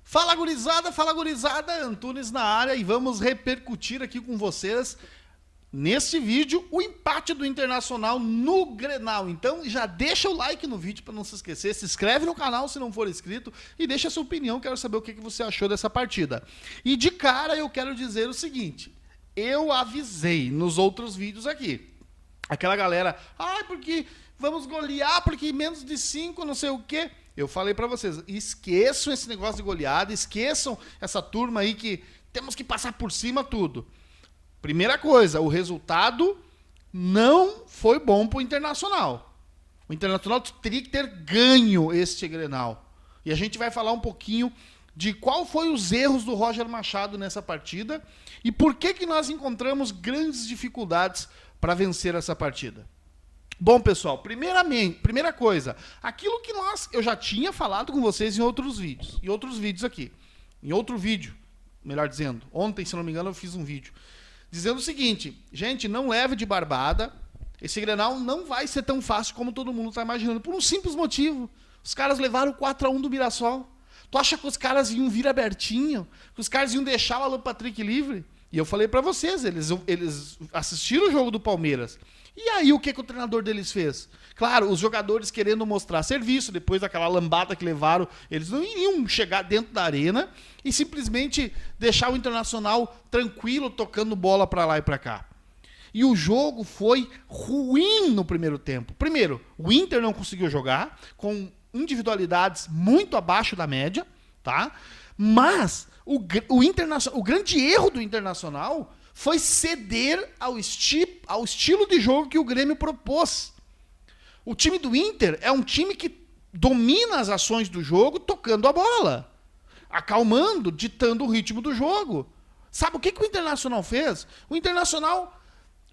Fala gurizada, Antunes na área e vamos repercutir aqui com vocês, neste vídeo, o empate do Internacional no Grenal. Então já deixa o like no vídeo para não se esquecer, se inscreve no canal se não for inscrito e deixa a sua opinião, quero saber o que você achou dessa partida. E de cara eu quero dizer o seguinte, eu avisei nos outros vídeos aqui, aquela galera, porque vamos golear, porque menos de 5, não sei o quê. Eu falei pra vocês, esqueçam esse negócio de goleada, esqueçam essa turma aí que temos que passar por cima tudo. Primeira coisa, o resultado não foi bom pro Internacional. O Internacional teria que ter ganho este Grenal. E a gente vai falar um pouquinho de qual foi os erros do Roger Machado nessa partida e por que nós encontramos grandes dificuldades para vencer essa partida. Bom, pessoal, primeira coisa, aquilo que eu já tinha falado com vocês em outros vídeos aqui. Em outro vídeo, melhor dizendo, ontem, se não me engano, eu fiz um vídeo, dizendo o seguinte, gente, não leve de barbada, esse Grenal não vai ser tão fácil como todo mundo está imaginando, por um simples motivo, os caras levaram 4-1 do Mirassol. Tu acha que os caras iam vir abertinho? Que os caras iam deixar o Alan Patrick livre? E eu falei pra vocês, eles assistiram o jogo do Palmeiras. E aí o que o treinador deles fez? Claro, os jogadores querendo mostrar serviço, depois daquela lambada que levaram, eles não iriam chegar dentro da arena e simplesmente deixar o Internacional tranquilo, tocando bola pra lá e pra cá. E o jogo foi ruim no primeiro tempo. Primeiro, o Inter não conseguiu jogar, com individualidades muito abaixo da média, tá? Mas o grande erro do Internacional foi ceder ao estilo de jogo que o Grêmio propôs. O time do Inter é um time que domina as ações do jogo tocando a bola, acalmando, ditando o ritmo do jogo. Sabe o que o Internacional fez?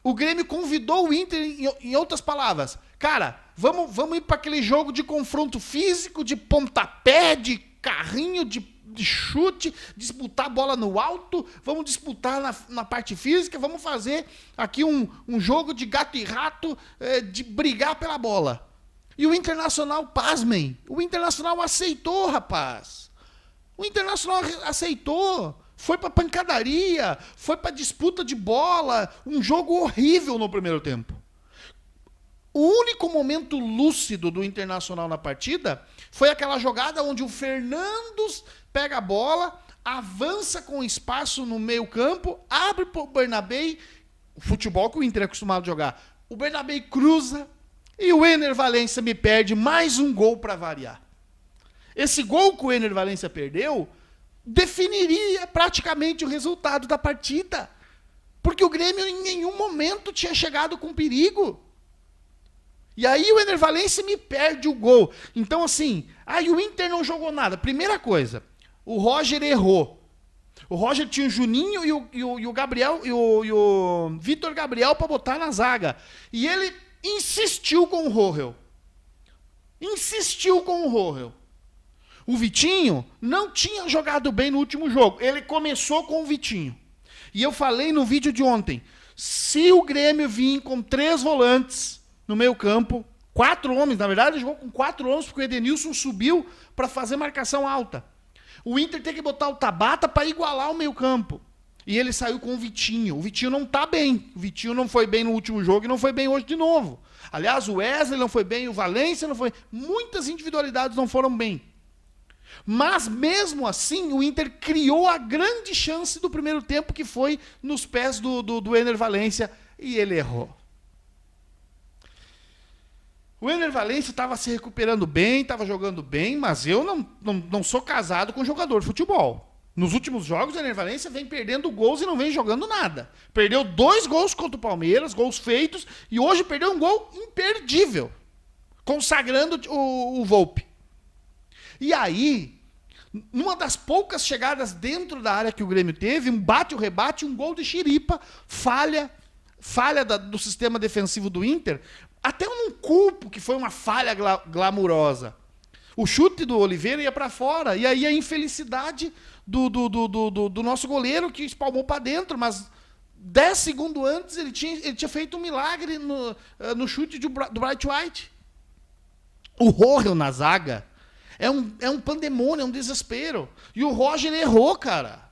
O Grêmio convidou o Inter, em outras palavras, cara, vamos ir para aquele jogo de confronto físico, de pontapé, de carrinho, de chute, disputar a bola no alto, vamos disputar na parte física, vamos fazer aqui um jogo de gato e rato, de brigar pela bola. E o Internacional, pasmem, o Internacional aceitou, rapaz. O Internacional aceitou. Foi pra pancadaria, foi pra disputa de bola, um jogo horrível no primeiro tempo. O único momento lúcido do Internacional na partida foi aquela jogada onde o Fernandes pega a bola, avança com espaço no meio campo, abre para o Bernabé, o futebol que o Inter é acostumado a jogar. O Bernabé cruza e o Ener Valencia me perde mais um gol para variar. Esse gol que o Ener Valencia perdeu definiria praticamente o resultado da partida, porque o Grêmio em nenhum momento tinha chegado com perigo. E aí o Ener Valencia me perde o gol. Então assim, o Inter não jogou nada. Primeira coisa, o Roger errou. O Roger tinha o Juninho e o Gabriel e o Vitor Gabriel para botar na zaga. E ele insistiu com o Rohel. O Vitinho não tinha jogado bem no último jogo. Ele começou com o Vitinho. E eu falei no vídeo de ontem, se o Grêmio vir com 3 volantes no meio campo, 4 homens, na verdade ele jogou com 4 homens porque o Edenilson subiu para fazer marcação alta. O Inter tem que botar o Tabata para igualar o meio campo. E ele saiu com o Vitinho. O Vitinho não tá bem. O Vitinho não foi bem no último jogo e não foi bem hoje de novo. Aliás, o Wesley não foi bem, o Valencia não foi. Muitas individualidades não foram bem. Mas mesmo assim, o Inter criou a grande chance do primeiro tempo, que foi nos pés do Ener Valencia, e ele errou. O Ener Valencia estava se recuperando bem, estava jogando bem, mas eu não sou casado com jogador de futebol. Nos últimos jogos, o Ener Valencia vem perdendo gols e não vem jogando nada. Perdeu 2 gols contra o Palmeiras, gols feitos, e hoje perdeu um gol imperdível, consagrando o Volpi. E aí, numa das poucas chegadas dentro da área que o Grêmio teve, um bate-rebate, um gol de chiripa, falha do sistema defensivo do Inter, até eu não culpo que foi uma falha glamurosa. O chute do Oliveira ia para fora, e aí a infelicidade do nosso goleiro que espalmou para dentro, mas 10 segundos antes ele tinha feito um milagre no chute do Bright White. O Rohel na zaga É um pandemônio, é um desespero. E o Roger errou, cara.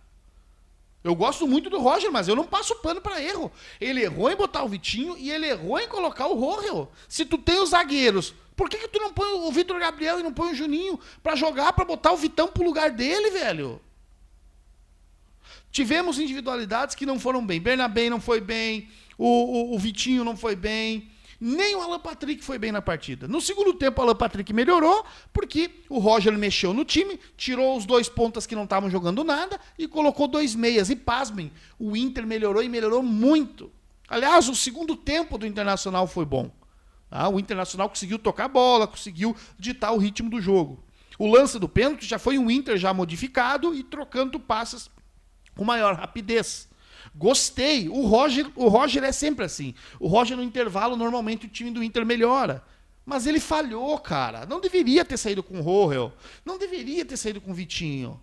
Eu gosto muito do Roger, mas eu não passo pano para erro. Ele errou em botar o Vitinho e ele errou em colocar o Roger. Se tu tem os zagueiros, por que tu não põe o Vitor Gabriel e não põe o Juninho para jogar, para botar o Vitão pro lugar dele, velho? Tivemos individualidades que não foram bem. Bernabé não foi bem, o Vitinho não foi bem, nem o Alan Patrick foi bem na partida. No segundo tempo, o Alan Patrick melhorou, porque o Roger mexeu no time, tirou os 2 pontas que não estavam jogando nada e colocou 2 meias. E pasmem, o Inter melhorou e melhorou muito. Aliás, o segundo tempo do Internacional foi bom. Tá? O Internacional conseguiu tocar a bola, conseguiu ditar o ritmo do jogo. O lance do pênalti já foi um Inter já modificado e trocando passes com maior rapidez. Gostei. O Roger é sempre assim. O Roger no intervalo, normalmente o time do Inter melhora. Mas ele falhou, cara. Não deveria ter saído com o Rohel. Não deveria ter saído com o Vitinho.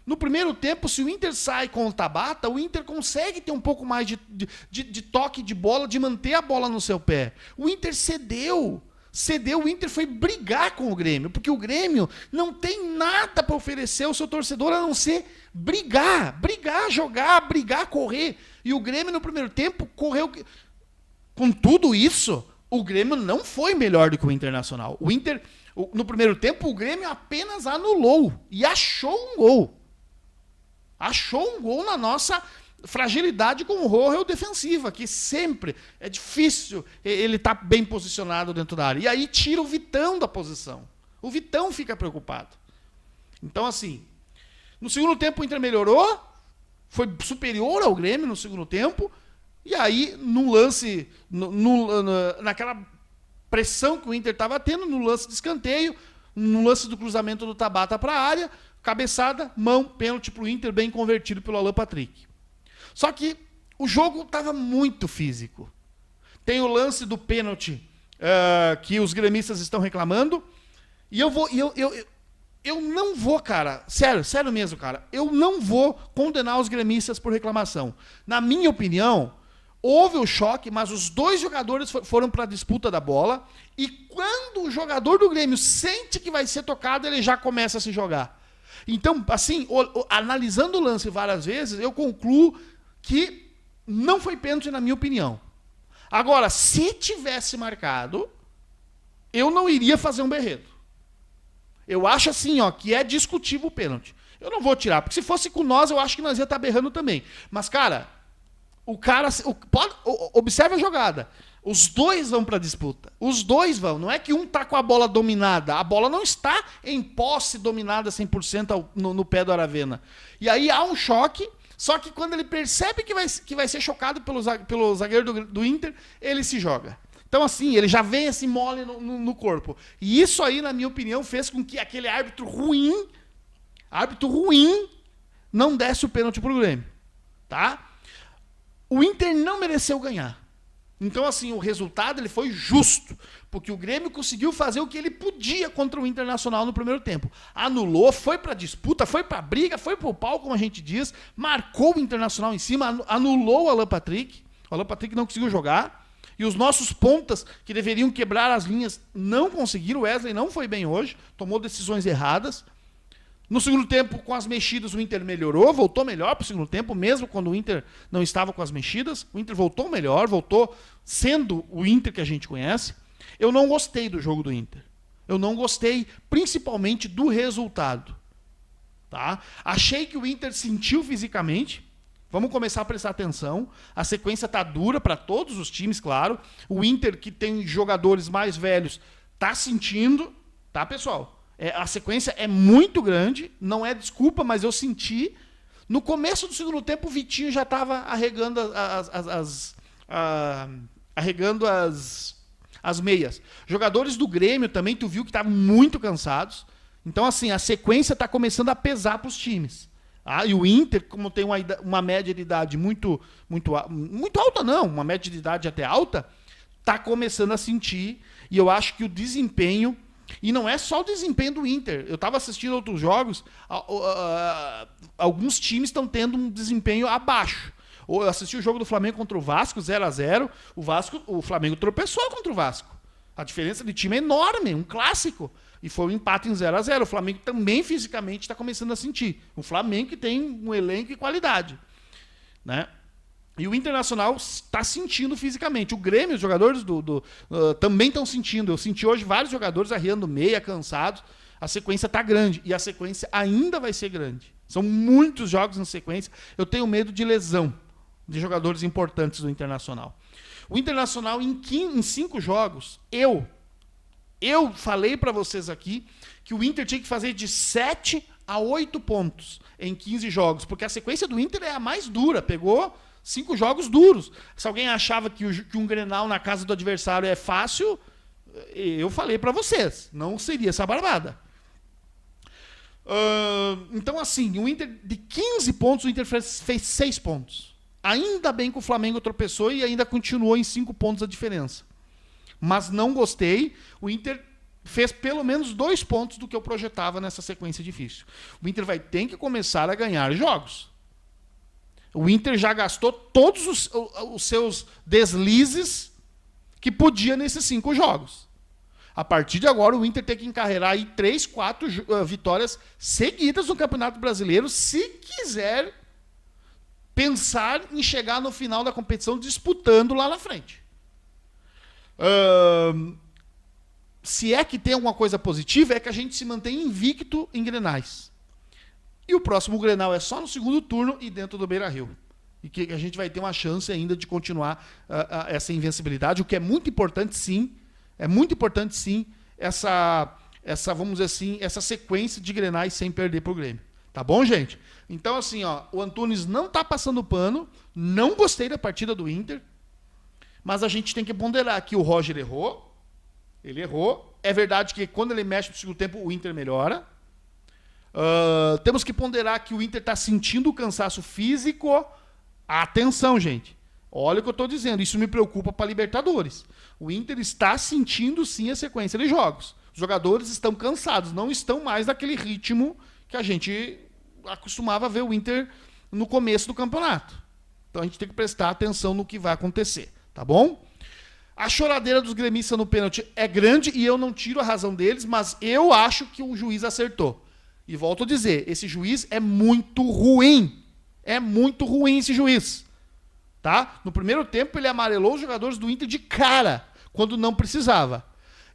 No primeiro tempo, se o Inter sai com o Tabata, o Inter consegue ter um pouco mais de toque de bola, de manter a bola no seu pé. O Inter cedeu. O Inter foi brigar com o Grêmio, porque o Grêmio não tem nada para oferecer ao seu torcedor a não ser brigar, jogar, correr. E o Grêmio no primeiro tempo correu. Com tudo isso, o Grêmio não foi melhor do que o Internacional. O Inter, no primeiro tempo, o Grêmio apenas anulou e achou um gol. Achou um gol na nossa fragilidade com o Rohel defensiva, que sempre é difícil ele estar bem posicionado dentro da área. E aí tira o Vitão da posição. O Vitão fica preocupado. Então, assim, no segundo tempo o Inter melhorou, foi superior ao Grêmio no segundo tempo, e aí, num lance, naquela pressão que o Inter estava tendo, no lance de escanteio, no lance do cruzamento do Tabata para a área, cabeçada, mão, pênalti para o Inter, bem convertido pelo Alan Patrick. Só que o jogo estava muito físico. Tem o lance do pênalti que os gremistas estão reclamando. E eu não vou, cara, sério mesmo, cara, eu não vou condenar os gremistas por reclamação. Na minha opinião, houve o choque, mas os 2 jogadores foram para a disputa da bola. E quando o jogador do Grêmio sente que vai ser tocado, ele já começa a se jogar. Então, assim, analisando o lance várias vezes, eu concluo que não foi pênalti, na minha opinião. Agora, se tivesse marcado, eu não iria fazer um berredo. Eu acho assim, que é discutível o pênalti. Eu não vou tirar, porque se fosse com nós, eu acho que nós ia estar berrando também. Mas, cara, observe a jogada. Os 2 vão para a disputa. Os 2 vão. Não é que um está com a bola dominada. A bola não está em posse dominada 100% no pé do Aravena. E aí há um choque. Só que quando ele percebe que vai ser chocado pelo zagueiro do Inter, ele se joga. Então, assim, ele já vem assim mole no corpo. E isso aí, na minha opinião, fez com que aquele árbitro ruim, não desse o pênalti pro Grêmio. Tá? O Inter não mereceu ganhar. Então, assim, o resultado ele foi justo, porque o Grêmio conseguiu fazer o que ele podia contra o Internacional no primeiro tempo. Anulou, foi para disputa, foi para briga, foi para o pau, como a gente diz, marcou o Internacional em cima, anulou o Alan Patrick. O Alan Patrick não conseguiu jogar. E os nossos pontas, que deveriam quebrar as linhas, não conseguiram. O Wesley não foi bem hoje, tomou decisões erradas. No segundo tempo, com as mexidas, o Inter melhorou, voltou melhor para o segundo tempo, mesmo quando o Inter não estava com as mexidas. O Inter voltou melhor, voltou sendo o Inter que a gente conhece. Eu não gostei do jogo do Inter. Eu não gostei, principalmente, do resultado. Tá? Achei que o Inter sentiu fisicamente. Vamos começar a prestar atenção. A sequência está dura para todos os times, claro. O Inter, que tem jogadores mais velhos, está sentindo. Tá, pessoal? A sequência é muito grande, não é desculpa, mas eu senti. No começo do segundo tempo, o Vitinho já estava arregando as meias. Jogadores do Grêmio também, tu viu que estavam muito cansados. Então, assim, a sequência está começando a pesar para os times. E o Inter, como tem uma média de idade muito alta, não, uma média de idade até alta, está começando a sentir. E eu acho que o desempenho... E não é só o desempenho do Inter. Eu estava assistindo outros jogos, alguns times estão tendo um desempenho abaixo. Eu assisti o jogo do Flamengo contra o Vasco, 0-0. O Flamengo tropeçou contra o Vasco. A diferença de time é enorme, um clássico. E foi um empate em 0-0. O Flamengo também fisicamente está começando a sentir. O Flamengo que tem um elenco e qualidade, né? E o Internacional está sentindo fisicamente. O Grêmio, os jogadores também estão sentindo. Eu senti hoje vários jogadores arriando meia, cansados. A sequência está grande. E a sequência ainda vai ser grande. São muitos jogos na sequência. Eu tenho medo de lesão de jogadores importantes do Internacional. O Internacional, em 5 jogos, eu falei para vocês aqui que o Inter tinha que fazer de 7 a 8 pontos em 15 jogos. Porque a sequência do Inter é a mais dura. Pegou 5 jogos duros. Se alguém achava que um Grenal na casa do adversário é fácil, eu falei para vocês. Não seria essa barbada. Então, assim, o Inter, de 15 pontos, o Inter fez 6 pontos. Ainda bem que o Flamengo tropeçou e ainda continuou em 5 pontos a diferença. Mas não gostei. O Inter fez pelo menos 2 pontos do que eu projetava nessa sequência difícil. O Inter vai ter que começar a ganhar jogos. O Inter já gastou todos os seus deslizes que podia nesses 5 jogos. A partir de agora, o Inter tem que encarreirar aí 3, 4 vitórias seguidas no Campeonato Brasileiro, se quiser pensar em chegar no final da competição disputando lá na frente. Se é que tem alguma coisa positiva, é que a gente se mantém invicto em Grenais. E o próximo Grenal é só no segundo turno e dentro do Beira-Rio. E que a gente vai ter uma chance ainda de continuar essa invencibilidade, o que é muito importante, sim. É muito importante, sim, essa, vamos dizer assim, essa sequência de Grenais sem perder pro Grêmio. Tá bom, gente? Então, assim, ó, o Antunes não tá passando pano, não gostei da partida do Inter, mas a gente tem que ponderar que o Roger errou, ele errou. É verdade que quando ele mexe no segundo tempo, o Inter melhora. Temos que ponderar que o Inter está sentindo o cansaço físico. Atenção, gente. Olha o que eu estou dizendo. Isso me preocupa para a Libertadores. O Inter está sentindo, sim, a sequência de jogos. Os jogadores estão cansados. Não estão mais naquele ritmo que a gente acostumava ver o Inter no começo do campeonato. Então a gente tem que prestar atenção no que vai acontecer. Tá bom? A choradeira dos gremistas no pênalti é grande e eu não tiro a razão deles, mas eu acho que o juiz acertou. E volto a dizer, esse juiz é muito ruim. É muito ruim esse juiz. Tá? No primeiro tempo ele amarelou os jogadores do Inter de cara, quando não precisava.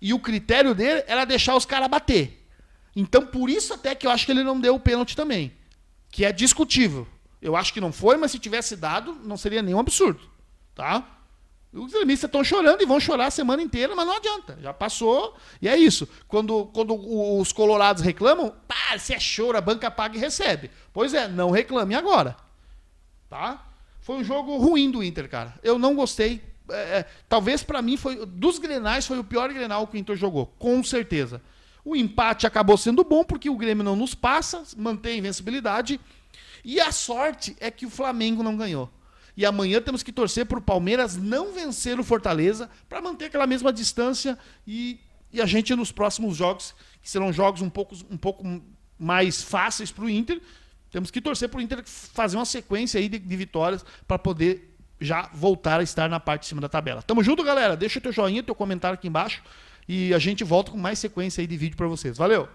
E o critério dele era deixar os caras bater. Então por isso até que eu acho que ele não deu o pênalti também. Que é discutível. Eu acho que não foi, mas se tivesse dado, não seria nenhum absurdo. Tá? Os gremistas estão chorando e vão chorar a semana inteira, mas não adianta. Já passou e é isso. Quando os colorados reclamam, pá, se é choro, a banca paga e recebe. Pois é, não reclame agora. Tá? Foi um jogo ruim do Inter, cara. Eu não gostei. Talvez para mim, dos Grenais, foi o pior Grenal que o Inter jogou. Com certeza. O empate acabou sendo bom, porque o Grêmio não nos passa, mantém a invencibilidade. E a sorte é que o Flamengo não ganhou. E amanhã temos que torcer para o Palmeiras não vencer o Fortaleza para manter aquela mesma distância e a gente nos próximos jogos, que serão jogos um pouco mais fáceis para o Inter, temos que torcer para o Inter fazer uma sequência aí de vitórias para poder já voltar a estar na parte de cima da tabela. Tamo junto, galera. Deixa o teu joinha, teu comentário aqui embaixo e a gente volta com mais sequência aí de vídeo para vocês. Valeu!